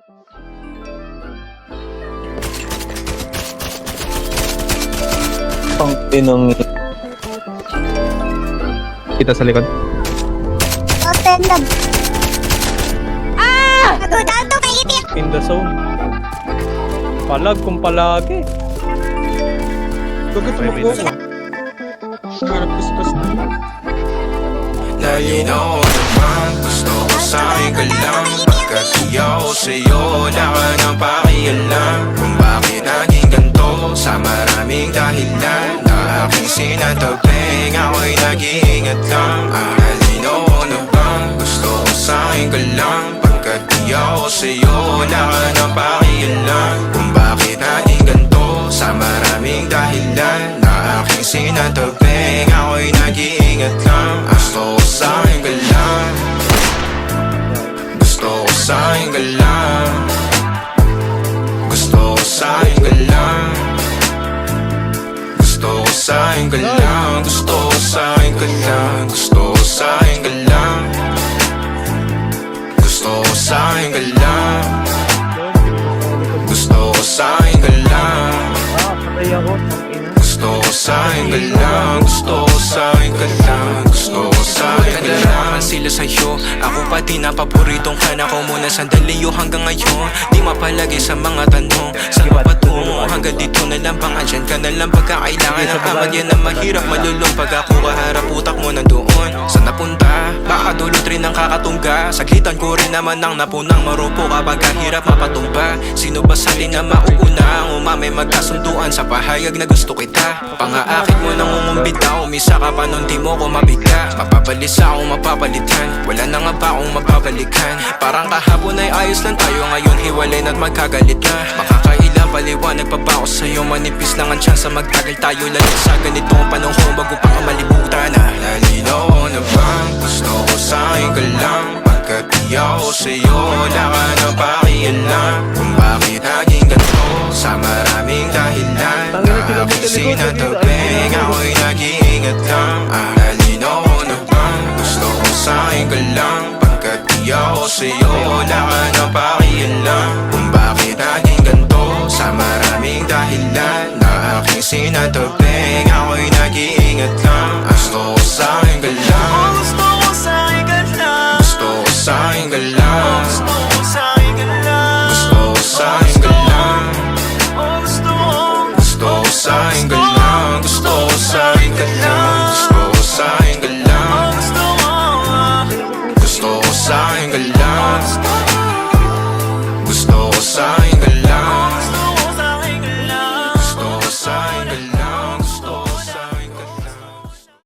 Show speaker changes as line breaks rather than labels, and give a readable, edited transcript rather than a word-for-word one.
Pang tinong kita sa likod.
Tendon. Nagudal to kay Ipit.
In the zone. Palag kung palagi. Bakit mo ko? Harap kuskus na.
Nalinaw naman, gusto ko sa'yo ka lang. Pagkat iyaw sa'yo, wala ka nang pakialam. Kung bakit naging ganito, sa maraming dahilan na aking sinatabing, ako'y nag-iingat lang. Nalinaw naman, gusto ko sa'yo ka lang. Pagkat iyaw sa'yo, wala ka nang pakialam. Kung bakit naging ganito, sa maraming dahilan na aking sinatabing, ako'y nag-iingat lang. Gusto ko sa'yo ka lang. Gusto ko sa'yo ka lang. Gusto ko sa'yo ka lang. Gusto ko sa'yo ka lang. Gusto ko sa'yo ka lang. Gusto ko sa'yo ka lang. Gusto ko sa'yo ka lang. Gusto ko sa'yo ka lang.
Patay ako.
Gusto ko sa'yo ka lang. Gusto ko sa'yo ka lang. Gusto ko sa'yo ka lang. Sila sa'yo, ako pati na paboritong ka na ko muna sandali yo hanggang ngayon. Di mapalagi sa mga tanong, saan mo patungo? Hanggang dito na lang bang andyan ka na lang pagkakailangan ng amag yan na mahirap malulong. Pag ako kaharap utak mo nandoon, saan napunta? Baka dulot rin ang kakatungga. Saglitan ko rin naman ang napunang marupo kapag kahirap mapatumba. Sino ba sa atin na mauuna? Ang umamay magkasunduan sa pahayag na gusto kita. Pangaakit mo nang umumbita, umisa ka pa nun di mo ko mabigla. Mapabalisa akong mapapalitan, wala na nga ba akong mapabalikan? Parang kahapon ay ayos lang tayo, ngayon hiwalay na't magkagalit na. Makakailang paliwanag pa ba ako sa'yo? Manipis lang ang tsansa magtagal tayo lalo sa ganitong panahon bago pa ka malibutan na. Nalinaw na bang gusto ko sa'yo ka lang? Pagkat iyaw sa'yo, wala ka na pakialam. Kung bakit naging ganito, sa maraming dahilan na aking sinatabing, ako'y nag-iingat lang. Nalinaw na bang gusto ko sa'yo ka lang? Pagkat iyaw sa'yo, wala ka na